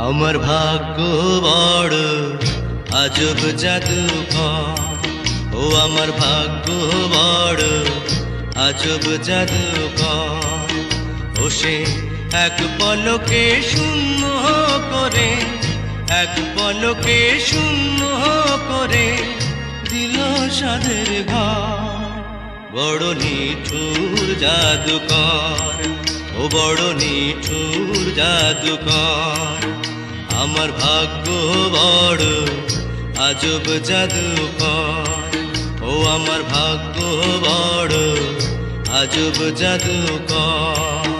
আমার ভাগ্য বড় আজব জাদুকর, ও আমার ভাগ্য বড় আজব জাদুকর। ও সে এক পলকে শূন্য করে, এক পলকে শূন্য করে দিল সাধের ঘর। বড় নিঠুর জাদুকর, ও বড় নিঠুর জাদুকর। আমার ভাগ্য বড় আজব জাদুকর, ও আমার ভাগ্য বড় আজব জাদুকর।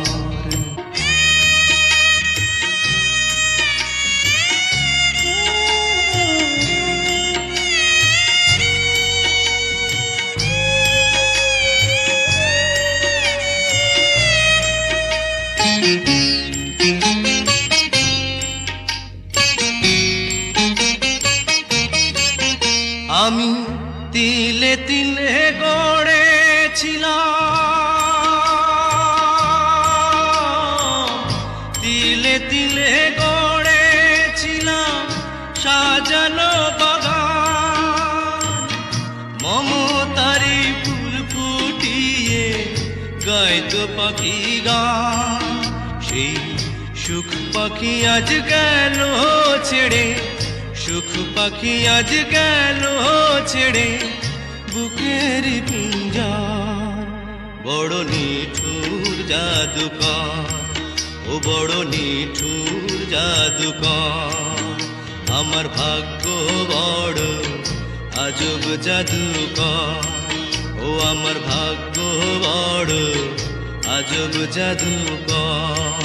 আমি তিলে তিলে গড়েছিলাম, তিলে তিলে গড়েছিলাম সাজানো বাগান। মমতারি ফুল ফুটিয়ে গাইতো পাখি গান। সেই সুখ পাখি আজ গেল ছেড়ে, সুখ পাখি আজ গেল ছেড়ে বুকের পিঞ্জার। বড় নিঠুর জাদুকর, ও বড় নিঠুর জাদুকর। আমার ভাগ্য বড় আজব জাদুকর, ও আমার ভাগ্য বড় আজব জাদুকর।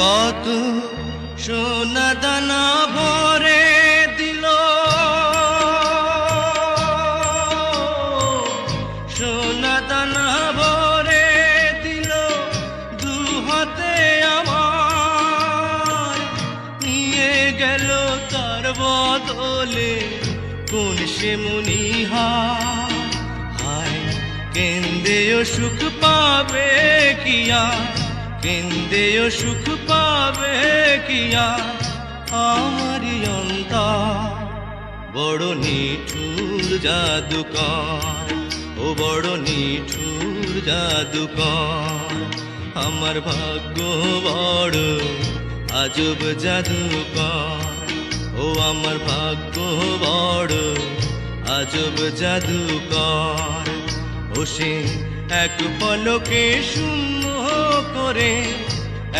কত সোনা দানা ভরে দিল, সোনা দানা ভরে দিল দু হাতে আমার। নিয়ে গেল তার বদলে কোন সে মনিহার। হায় কেন্দেও সুখ পাবে কিয়া, কেন্দেও সুখ পাবে কিয়া আমারি অন্তর। বড় নিঠুর জাদুকর, ও বড় নিঠুর জাদুকর। আমার ভাগ্য বড় আজব জাদুকর, ও আমার ভাগ্য বড় আজব জাদুকর। ও সে এক পলকে শূন্য করে,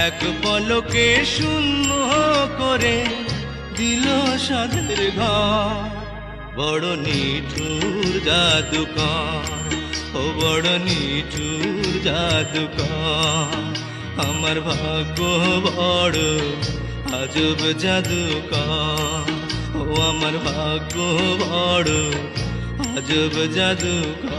এক পলকে শূন্য করে দিল সাধের ঘর। বড় নিঠুর জাদুকর, ও বড় নিঠুর জাদুকর। আমার ভাগ্য বড় আজব জাদুকর, ও আমার ভাগ্য বড় আজব জাদুকর।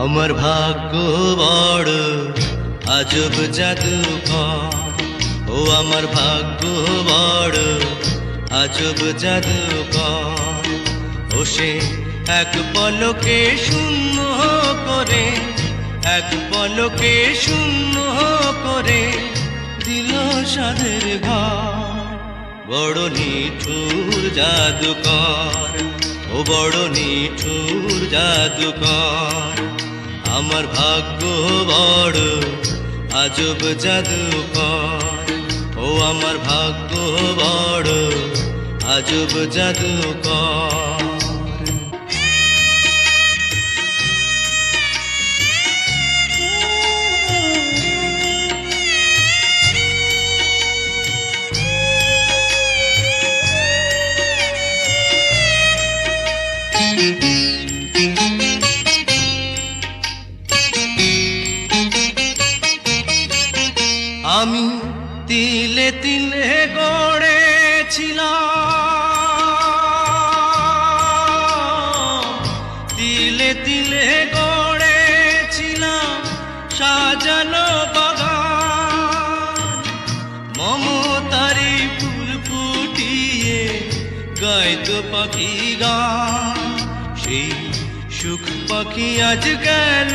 আমার ভাগ্য বড় আজব জাদুকর, ও আমার ভাগ্য বড় আজব জাদুকর। ও সে এক পলকে শূন্য করে, এক পলকে শূন্য করে দিল সাধের ঘর। বড় নিঠুর জাদুকর, ও বড় নিঠুর জাদুকর। আমার ভাগ্য বড় আজব জাদুকর, ও আমার ভাগ্য বড় আজব জাদুকর। আমি তিলে তিলে গড়েছিলাম, তিলে তিলে গড়েছিলাম সাজানো বাগান। মমতারি ফুল ফুটিয়ে গাইতো পাখি গান, সেই সুখ পাখি আজ গেল।